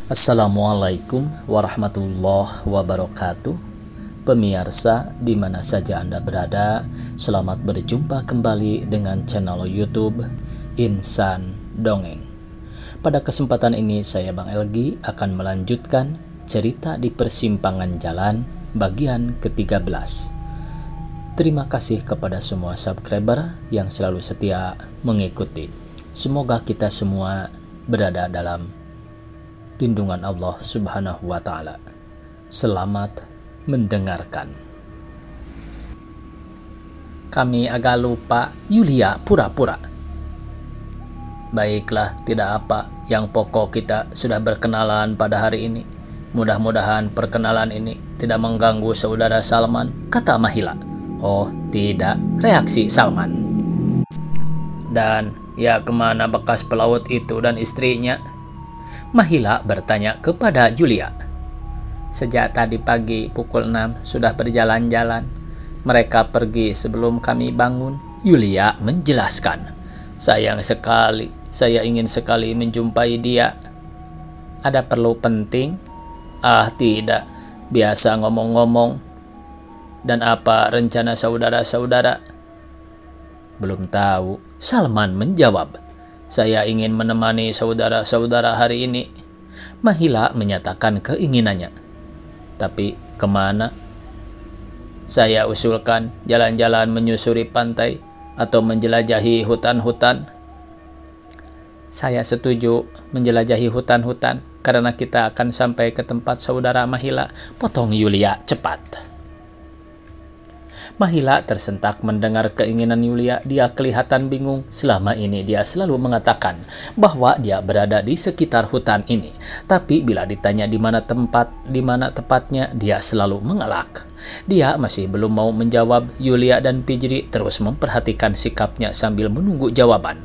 Assalamualaikum warahmatullahi wabarakatuh. Pemirsa di mana saja Anda berada, selamat berjumpa kembali dengan channel YouTube Insan Dongeng. Pada kesempatan ini saya Bang Elgi akan melanjutkan cerita di persimpangan jalan bagian ke-13. Terima kasih kepada semua subscriber yang selalu setia mengikuti. Semoga kita semua berada dalam lindungan Allah Subhanahu wa Ta'ala. Selamat mendengarkan. Kami agak lupa, Yulia pura-pura. Baiklah, tidak apa. Yang pokok kita sudah berkenalan pada hari ini. Mudah-mudahan perkenalan ini tidak mengganggu saudara Salman, kata Mahila. Oh, tidak, reaksi Salman. Dan ya, kemana bekas pelaut itu dan istrinya? Mahila bertanya kepada Yulia. Sejak tadi pagi pukul 6 sudah berjalan-jalan. Mereka pergi sebelum kami bangun, Yulia menjelaskan. Sayang sekali, saya ingin sekali menjumpai dia. Ada perlu penting? Ah, tidak, biasa ngomong-ngomong. Dan apa rencana saudara-saudara? Belum tahu, Salman menjawab. Saya ingin menemani saudara-saudara hari ini. Mahila menyatakan keinginannya. Tapi kemana? Saya usulkan jalan-jalan menyusuri pantai atau menjelajahi hutan-hutan. Saya setuju menjelajahi hutan-hutan karena kita akan sampai ke tempat saudara Mahila, potong Yulia cepat. Mahila tersentak mendengar keinginan Yulia. Dia kelihatan bingung. Selama ini dia selalu mengatakan bahwa dia berada di sekitar hutan ini. Tapi bila ditanya di mana tepatnya, dia selalu mengelak. Dia masih belum mau menjawab. Yulia dan Pijri terus memperhatikan sikapnya sambil menunggu jawaban.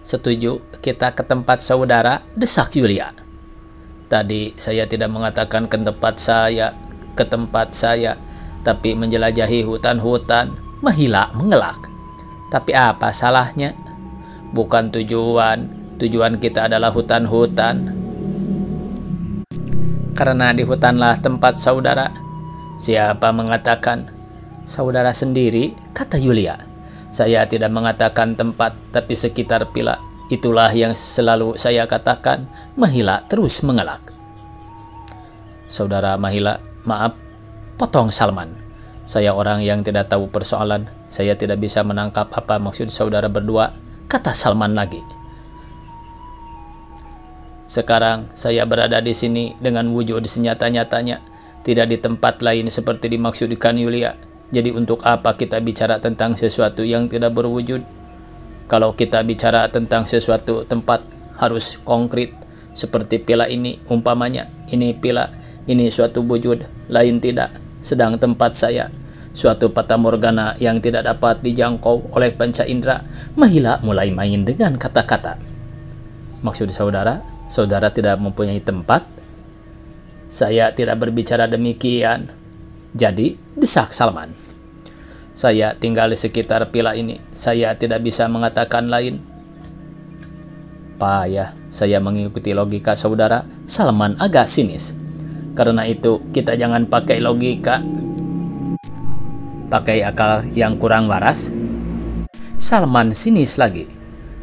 Setuju, kita ke tempat saudara, desak Yulia. Tadi saya tidak mengatakan ke tempat saya, tapi menjelajahi hutan-hutan. Mahila mengelak. Tapi apa salahnya? Bukan tujuan kita adalah hutan-hutan. Karena di hutanlah tempat saudara. Siapa mengatakan? Saudara sendiri, kata Yulia. Saya tidak mengatakan tempat, tapi sekitar pila. Itulah yang selalu saya katakan. Mahila terus mengelak. Saudara Mahila, maaf, potong Salman. Saya orang yang tidak tahu persoalan. Saya tidak bisa menangkap apa maksud saudara berdua, kata Salman lagi. Sekarang saya berada di sini dengan wujud senyata-nyatanya, tidak di tempat lain seperti dimaksudkan Yulia. Jadi untuk apa kita bicara tentang sesuatu yang tidak berwujud? Kalau kita bicara tentang sesuatu tempat harus konkret, seperti pila ini umpamanya. Ini pila, ini suatu wujud, lain tidak. Sedang tempat saya, suatu fata morgana yang tidak dapat dijangkau oleh panca indera. Mahila mulai main dengan kata-kata. Maksud saudara tidak mempunyai tempat? Saya tidak berbicara demikian. Jadi, desak Salman. Saya tinggal di sekitar pila ini. Saya tidak bisa mengatakan lain. Payah saya mengikuti logika saudara. Salman agak sinis. Karena itu kita jangan pakai logika, pakai akal yang kurang waras. Salman sinis lagi.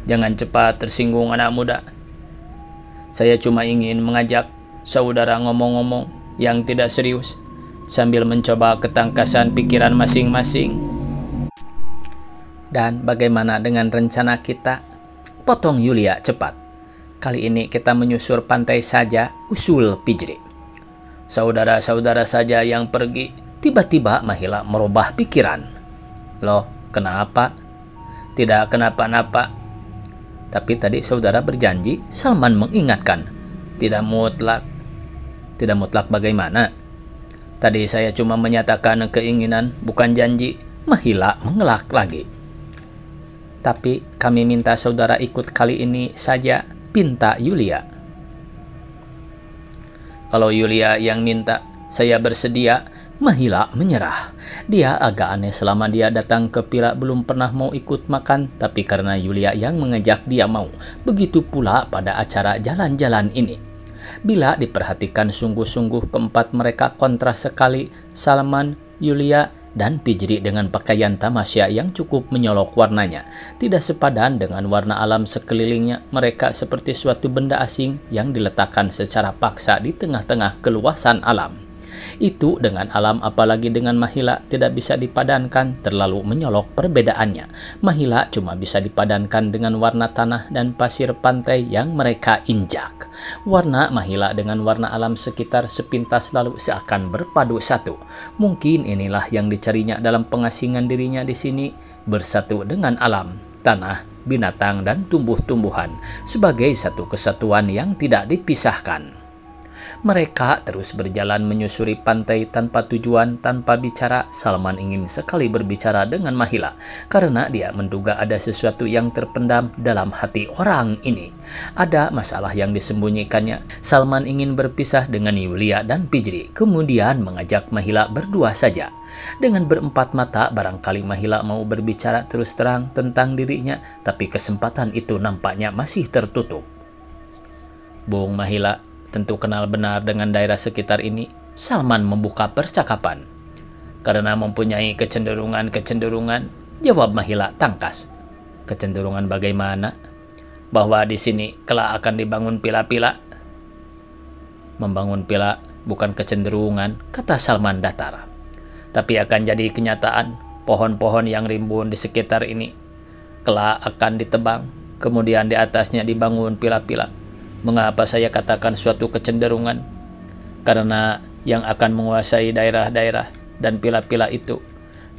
Jangan cepat tersinggung anak muda. Saya cuma ingin mengajak saudara ngomong-ngomong yang tidak serius, sambil mencoba ketangkasan pikiran masing-masing. Dan bagaimana dengan rencana kita? Potong Yulia cepat. Kali ini kita menyusur pantai saja, usul Pijri. Saudara-saudara saja yang pergi. Tiba-tiba Mahila merubah pikiran. Loh, kenapa? Tidak kenapa-napa. Tapi tadi saudara berjanji, Salman mengingatkan. Tidak mutlak. Tidak mutlak bagaimana? Tadi saya cuma menyatakan keinginan, bukan janji. Mahila mengelak lagi. Tapi kami minta saudara ikut kali ini saja, pinta Yulia. Kalau Yulia yang minta, saya bersedia. Mahila menyerah. Dia agak aneh selama dia datang ke Pila belum pernah mau ikut makan, tapi karena Yulia yang mengajak dia mau. Begitu pula pada acara jalan-jalan ini. Bila diperhatikan sungguh-sungguh keempat mereka kontras sekali, Salman, Yulia, dan Pijri dengan pakaian tamasya yang cukup menyolok warnanya. Tidak sepadan dengan warna alam sekelilingnya, mereka seperti suatu benda asing yang diletakkan secara paksa di tengah-tengah keluasan alam. Itu dengan alam apalagi dengan Mahila tidak bisa dipadankan, terlalu menyolok perbedaannya. Mahila cuma bisa dipadankan dengan warna tanah dan pasir pantai yang mereka injak. Warna Mahila dengan warna alam sekitar sepintas lalu seakan berpadu satu. Mungkin inilah yang dicarinya dalam pengasingan dirinya di sini, bersatu dengan alam, tanah, binatang, dan tumbuh-tumbuhan sebagai satu kesatuan yang tidak dipisahkan. Mereka terus berjalan menyusuri pantai tanpa tujuan, tanpa bicara. Salman ingin sekali berbicara dengan Mahila karena dia menduga ada sesuatu yang terpendam dalam hati orang ini. Ada masalah yang disembunyikannya. Salman ingin berpisah dengan Yulia dan Pijri, kemudian mengajak Mahila berdua saja. Dengan berempat mata, barangkali Mahila mau berbicara terus terang tentang dirinya, tapi kesempatan itu nampaknya masih tertutup. Bung Mahila tentu kenal benar dengan daerah sekitar ini. Salman membuka percakapan. Karena mempunyai kecenderungan, jawab Mahila tangkas. Kecenderungan bagaimana? Bahwa di sini kelak akan dibangun pila-pila. Membangun pila bukan kecenderungan, kata Salman datar. Tapi akan jadi kenyataan. Pohon-pohon yang rimbun di sekitar ini kelak akan ditebang, kemudian di atasnya dibangun pila-pila. Mengapa saya katakan suatu kecenderungan? Karena yang akan menguasai daerah-daerah dan pila-pila itu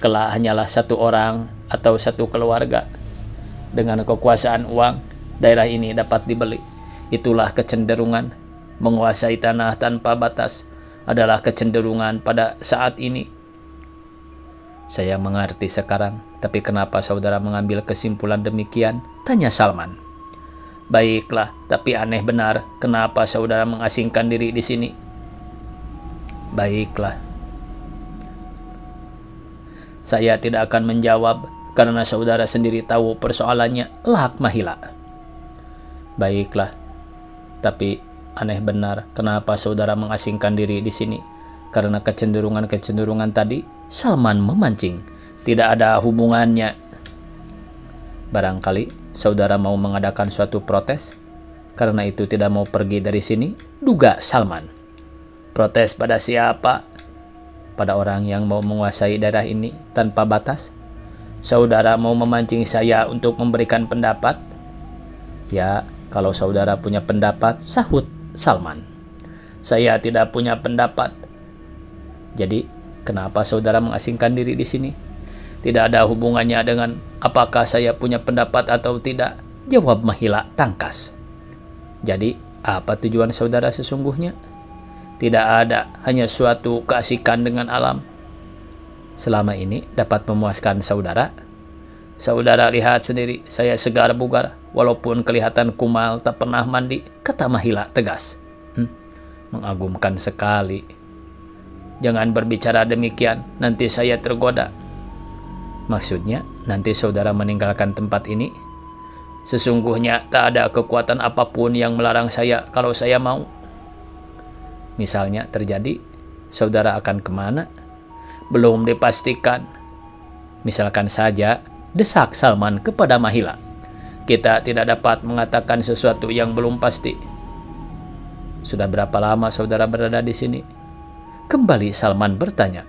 kelak hanyalah satu orang atau satu keluarga. Dengan kekuasaan uang, daerah ini dapat dibeli. Itulah kecenderungan. Menguasai tanah tanpa batas adalah kecenderungan pada saat ini. Saya mengerti sekarang, tapi kenapa saudara mengambil kesimpulan demikian? Tanya Salman. Baiklah, tapi aneh benar, kenapa saudara mengasingkan diri di sini? Baiklah. Saya tidak akan menjawab, karena saudara sendiri tahu persoalannya, lahak Mahila. Baiklah, tapi aneh benar, kenapa saudara mengasingkan diri di sini? Karena kecenderungan-kecenderungan tadi. Salman memancing. Tidak ada hubungannya. Barangkali saudara mau mengadakan suatu protes, karena itu tidak mau pergi dari sini, duga Salman. Protes pada siapa? Pada orang yang mau menguasai daerah ini tanpa batas. Saudara mau memancing saya untuk memberikan pendapat? Ya, kalau saudara punya pendapat, sahut Salman. Saya tidak punya pendapat. Jadi, kenapa saudara mengasingkan diri di sini? Tidak ada hubungannya dengan apakah saya punya pendapat atau tidak, jawab Mahila tangkas. Jadi, apa tujuan saudara sesungguhnya? Tidak ada, hanya suatu keasikan dengan alam. Selama ini dapat memuaskan saudara. Saudara lihat sendiri, saya segar bugar, walaupun kelihatan kumal tak pernah mandi, kata Mahila tegas. Mengagumkan sekali. Jangan berbicara demikian, nanti saya tergoda. Maksudnya, nanti saudara meninggalkan tempat ini? Sesungguhnya tak ada kekuatan apapun yang melarang saya kalau saya mau. Misalnya terjadi, saudara akan kemana? Belum dipastikan. Misalkan saja, desak Salman kepada Mahila. Kita tidak dapat mengatakan sesuatu yang belum pasti. Sudah berapa lama saudara berada di sini? Kembali Salman bertanya.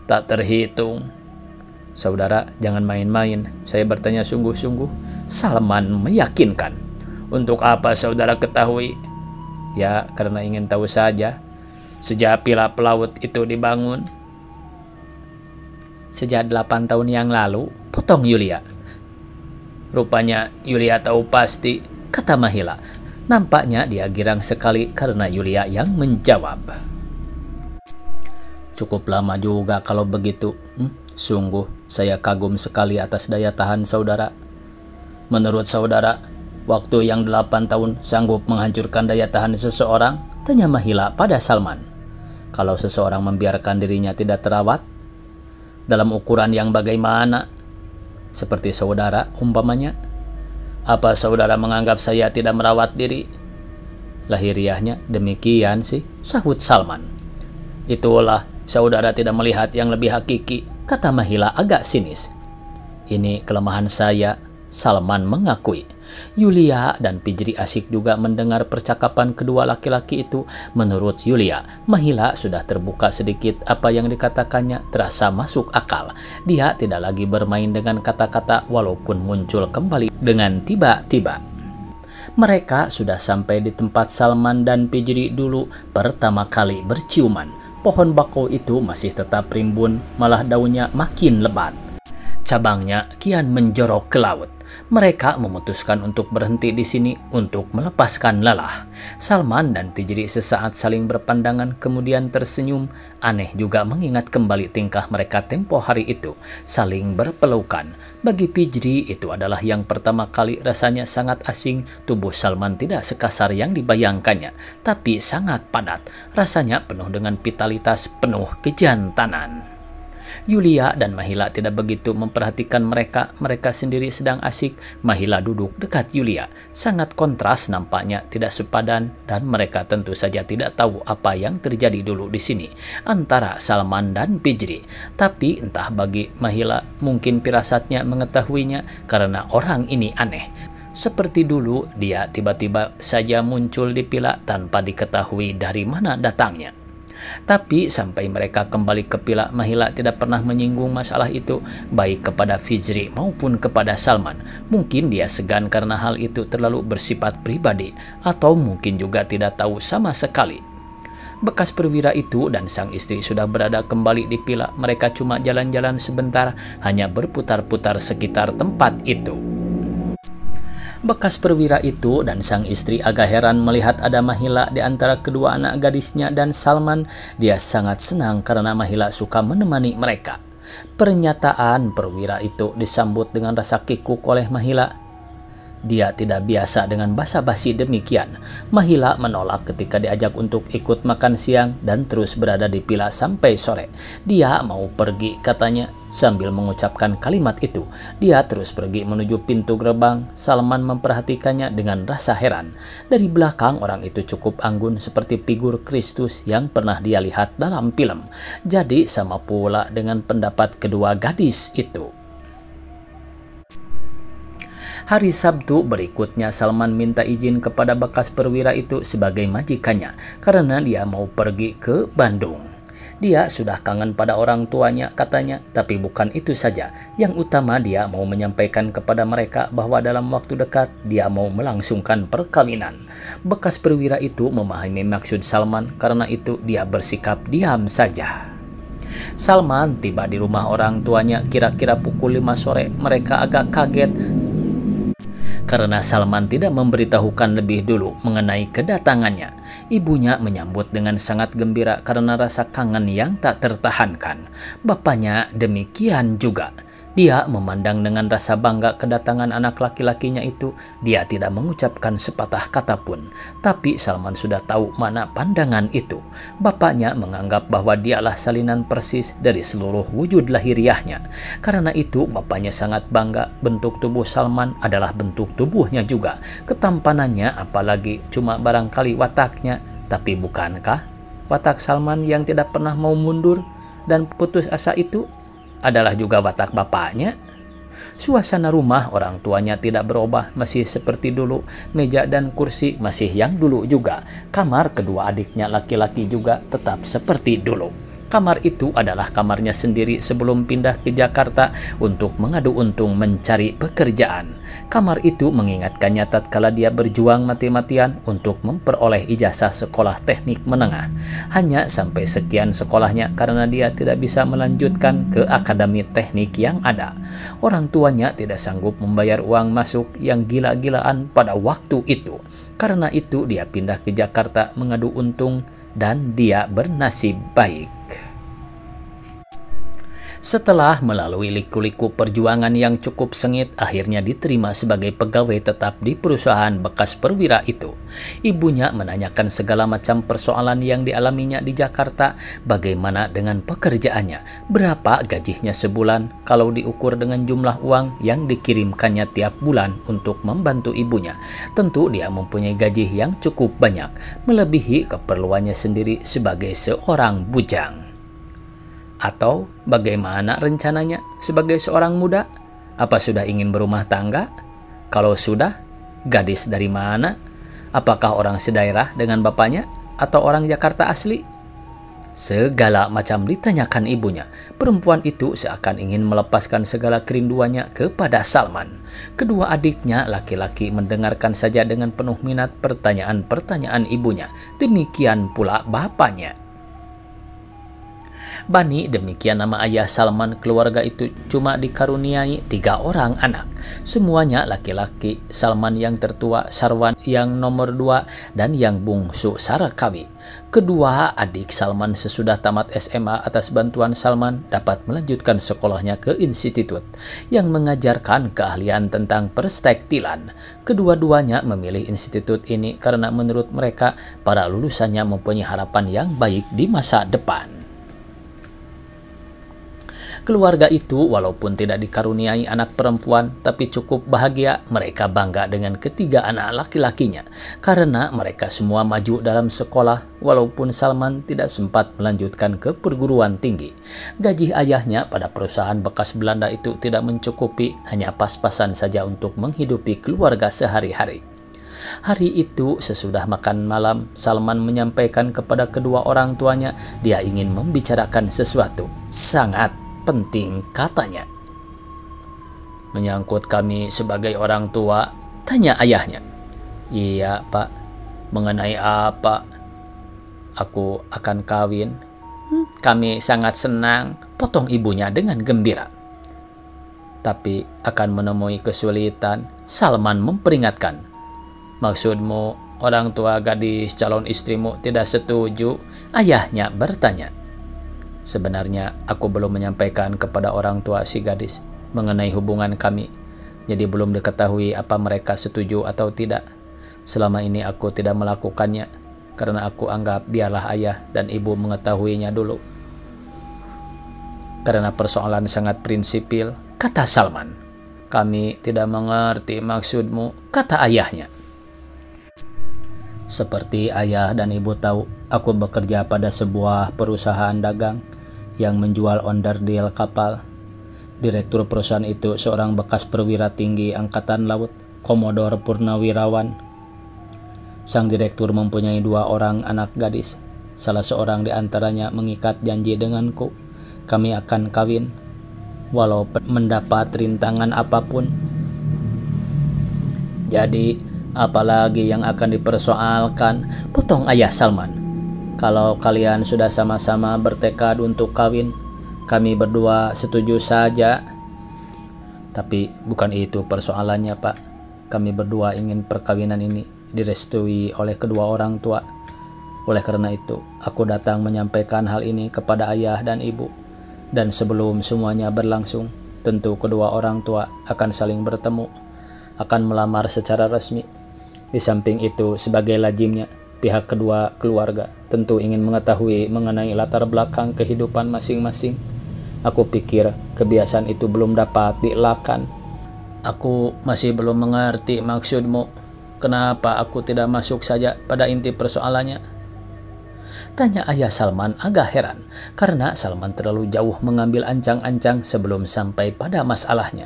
Tak terhitung. Saudara, jangan main-main. Saya bertanya sungguh-sungguh. Salman meyakinkan. Untuk apa saudara ketahui? Ya, karena ingin tahu saja. Sejak pila pelaut itu dibangun. Sejak 8 tahun yang lalu, potong Yulia. Rupanya Yulia tahu pasti, kata Mahila. Nampaknya dia girang sekali karena Yulia yang menjawab. Cukup lama juga kalau begitu. Sungguh, saya kagum sekali atas daya tahan saudara. Menurut saudara, waktu yang 8 tahun sanggup menghancurkan daya tahan seseorang? Tanya Mahila pada Salman. Kalau seseorang membiarkan dirinya tidak terawat, dalam ukuran yang bagaimana? Seperti saudara umpamanya. Apa saudara menganggap saya tidak merawat diri? Lahiriahnya demikian sih, sahut Salman. Itulah, saudara tidak melihat yang lebih hakiki, kata Mahila agak sinis. Ini kelemahan saya, Salman mengakui. Yulia dan Pijri asik juga mendengar percakapan kedua laki-laki itu. Menurut Yulia, Mahila sudah terbuka sedikit, apa yang dikatakannya terasa masuk akal. Dia tidak lagi bermain dengan kata-kata walaupun muncul kembali dengan tiba-tiba. Mereka sudah sampai di tempat Salman dan Pijri dulu pertama kali berciuman. Pohon bakau itu masih tetap rimbun, malah daunnya makin lebat. Cabangnya kian menjorok ke laut. Mereka memutuskan untuk berhenti di sini untuk melepaskan lelah. Salman dan Pijri sesaat saling berpandangan kemudian tersenyum. Aneh juga mengingat kembali tingkah mereka tempo hari itu, saling berpelukan. Bagi Pijri itu adalah yang pertama kali, rasanya sangat asing. Tubuh Salman tidak sekasar yang dibayangkannya, tapi sangat padat. Rasanya penuh dengan vitalitas, penuh kejantanan. Yulia dan Mahila tidak begitu memperhatikan mereka. Mereka sendiri sedang asik. Mahila duduk dekat Yulia. Sangat kontras nampaknya, tidak sepadan, dan mereka tentu saja tidak tahu apa yang terjadi dulu di sini antara Salman dan Pijri. Tapi entah bagi Mahila, mungkin firasatnya mengetahuinya karena orang ini aneh. Seperti dulu, dia tiba-tiba saja muncul di pila tanpa diketahui dari mana datangnya. Tapi sampai mereka kembali ke pila, Mahila tidak pernah menyinggung masalah itu, baik kepada Pijri maupun kepada Salman. Mungkin dia segan karena hal itu terlalu bersifat pribadi, atau mungkin juga tidak tahu sama sekali. Bekas perwira itu dan sang istri sudah berada kembali di pila. Mereka cuma jalan-jalan sebentar, hanya berputar-putar sekitar tempat itu. Bekas perwira itu dan sang istri agak heran melihat ada Mahila di antara kedua anak gadisnya dan Salman. Dia sangat senang karena Mahila suka menemani mereka. Pernyataan perwira itu disambut dengan rasa kikuk oleh Mahila. Dia tidak biasa dengan basa-basi demikian. Mahila menolak ketika diajak untuk ikut makan siang dan terus berada di pila sampai sore. Dia mau pergi, katanya. Sambil mengucapkan kalimat itu, dia terus pergi menuju pintu gerbang. Salman memperhatikannya dengan rasa heran. Dari belakang, orang itu cukup anggun seperti figur Kristus yang pernah dia lihat dalam film. Jadi sama pula dengan pendapat kedua gadis itu. Hari Sabtu berikutnya, Salman minta izin kepada bekas perwira itu sebagai majikannya karena dia mau pergi ke Bandung. Dia sudah kangen pada orang tuanya, katanya. Tapi bukan itu saja. Yang utama, dia mau menyampaikan kepada mereka bahwa dalam waktu dekat dia mau melangsungkan perkawinan. Bekas perwira itu memahami maksud Salman, karena itu dia bersikap diam saja. Salman tiba di rumah orang tuanya kira-kira pukul 5 sore. Mereka agak kaget karena Salman tidak memberitahukan lebih dulu mengenai kedatangannya. Ibunya menyambut dengan sangat gembira karena rasa kangen yang tak tertahankan. Bapaknya demikian juga. Dia memandang dengan rasa bangga kedatangan anak laki-lakinya itu. Dia tidak mengucapkan sepatah kata pun. Tapi Salman sudah tahu mana pandangan itu. Bapaknya menganggap bahwa dialah salinan persis dari seluruh wujud lahiriahnya. Karena itu bapaknya sangat bangga. Bentuk tubuh Salman adalah bentuk tubuhnya juga. Ketampanannya apalagi, cuma barangkali wataknya. Tapi bukankah watak Salman yang tidak pernah mau mundur dan putus asa itu adalah juga watak bapaknya? Suasana rumah orang tuanya tidak berubah, masih seperti dulu. Meja dan kursi masih yang dulu juga. Kamar kedua adiknya laki-laki juga tetap seperti dulu. Kamar itu adalah kamarnya sendiri sebelum pindah ke Jakarta untuk mengadu untung mencari pekerjaan. Kamar itu mengingatkannya tatkala dia berjuang mati-matian untuk memperoleh ijazah sekolah teknik menengah. Hanya sampai sekian sekolahnya karena dia tidak bisa melanjutkan ke akademi teknik yang ada. Orang tuanya tidak sanggup membayar uang masuk yang gila-gilaan pada waktu itu. Karena itu dia pindah ke Jakarta mengadu untung dan dia bernasib baik. Setelah melalui liku-liku perjuangan yang cukup sengit, akhirnya diterima sebagai pegawai tetap di perusahaan bekas perwira itu. Ibunya menanyakan segala macam persoalan yang dialaminya di Jakarta, bagaimana dengan pekerjaannya, berapa gajinya sebulan kalau diukur dengan jumlah uang yang dikirimkannya tiap bulan untuk membantu ibunya. Tentu dia mempunyai gaji yang cukup banyak, melebihi keperluannya sendiri sebagai seorang bujang. Atau bagaimana rencananya sebagai seorang muda? Apa sudah ingin berumah tangga? Kalau sudah, gadis dari mana? Apakah orang sedaerah dengan bapaknya atau orang Jakarta asli? Segala macam ditanyakan ibunya. Perempuan itu seakan ingin melepaskan segala kerinduannya kepada Salman. Kedua adiknya laki-laki mendengarkan saja dengan penuh minat pertanyaan-pertanyaan ibunya. Demikian pula bapaknya. Bani, demikian nama ayah Salman, keluarga itu cuma dikaruniai 3 orang anak. Semuanya laki-laki. Salman yang tertua, Sarwan yang nomor 2, dan yang bungsu Sarakawi. Kedua adik Salman sesudah tamat SMA atas bantuan Salman dapat melanjutkan sekolahnya ke institut yang mengajarkan keahlian tentang perstektilan. Kedua-duanya memilih institut ini karena menurut mereka para lulusannya mempunyai harapan yang baik di masa depan. Keluarga itu walaupun tidak dikaruniai anak perempuan, tapi cukup bahagia. Mereka bangga dengan ketiga anak laki-lakinya karena mereka semua maju dalam sekolah, walaupun Salman tidak sempat melanjutkan ke perguruan tinggi. Gaji ayahnya pada perusahaan bekas Belanda itu tidak mencukupi, hanya pas-pasan saja untuk menghidupi keluarga sehari-hari. Hari itu sesudah makan malam, Salman menyampaikan kepada kedua orang tuanya dia ingin membicarakan sesuatu sangat penting, katanya. Menyangkut kami sebagai orang tua, tanya ayahnya. Iya pak, mengenai apa? Aku akan kawin. Kami sangat senang, potong ibunya dengan gembira. Tapi akan menemui kesulitan, Salman memperingatkan. Maksudmu orang tua gadis calon istrimu tidak setuju? Ayahnya bertanya. Sebenarnya aku belum menyampaikan kepada orang tua si gadis mengenai hubungan kami, jadi belum diketahui apa mereka setuju atau tidak. Selama ini aku tidak melakukannya karena aku anggap biarlah ayah dan ibu mengetahuinya dulu. Karena persoalan sangat prinsipil, kata Salman. Kami tidak mengerti maksudmu, kata ayahnya. Seperti ayah dan ibu tahu, aku bekerja pada sebuah perusahaan dagang yang menjual onderdil kapal. Direktur perusahaan itu seorang bekas perwira tinggi Angkatan Laut, Komodor Purnawirawan. Sang direktur mempunyai 2 orang anak gadis. Salah seorang di antaranya mengikat janji denganku. Kami akan kawin, walau mendapat rintangan apapun. Jadi, apalagi yang akan dipersoalkan, potong ayah Salman. Kalau kalian sudah sama-sama bertekad untuk kawin, kami berdua setuju saja. Tapi bukan itu persoalannya, Pak. Kami berdua ingin perkawinan ini direstui oleh kedua orang tua. Oleh karena itu, aku datang menyampaikan hal ini kepada ayah dan ibu. Dan sebelum semuanya berlangsung, tentu kedua orang tua akan saling bertemu, akan melamar secara resmi. Di samping itu, sebagai lazimnya, pihak kedua keluarga tentu ingin mengetahui mengenai latar belakang kehidupan masing-masing. Aku pikir kebiasaan itu belum dapat dielakkan. Aku masih belum mengerti maksudmu. Kenapa aku tidak masuk saja pada inti persoalannya? Tanya ayah Salman agak heran, karena Salman terlalu jauh mengambil ancang-ancang sebelum sampai pada masalahnya.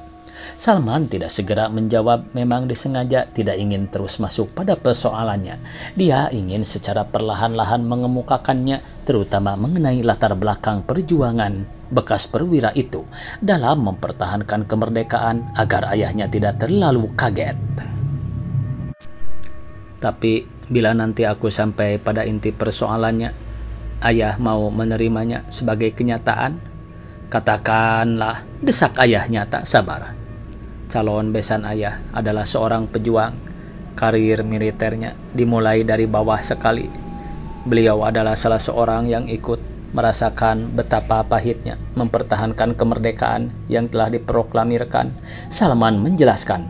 Salman tidak segera menjawab, memang disengaja tidak ingin terus masuk pada persoalannya. Dia ingin secara perlahan-lahan mengemukakannya, terutama mengenai latar belakang perjuangan bekas perwira itu dalam mempertahankan kemerdekaan agar ayahnya tidak terlalu kaget. Tapi bila nanti aku sampai pada inti persoalannya, ayah mau menerimanya sebagai kenyataan? Katakanlah, desak ayahnya tak sabar. Calon besan ayah adalah seorang pejuang. Karir militernya dimulai dari bawah sekali. Beliau adalah salah seorang yang ikut merasakan betapa pahitnya mempertahankan kemerdekaan yang telah diproklamirkan. Salman menjelaskan,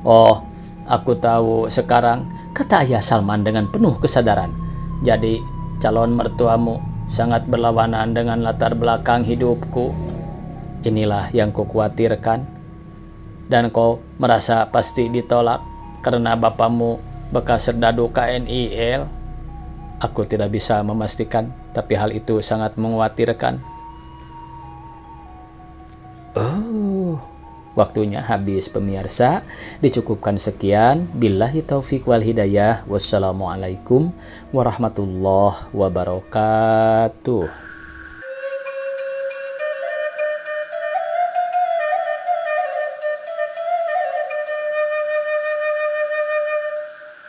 "Oh, aku tahu sekarang," kata ayah Salman dengan penuh kesadaran. "Jadi, calon mertuamu sangat berlawanan dengan latar belakang hidupku. Inilah yang kukhawatirkan. Dan kau merasa pasti ditolak karena bapamu bekas serdadu KNIL?" "Aku tidak bisa memastikan, tapi hal itu sangat mengkhawatirkan." Oh, waktunya habis pemirsa. Dicukupkan sekian. Billahi taufik wal hidayah. Wassalamualaikum warahmatullahi wabarakatuh.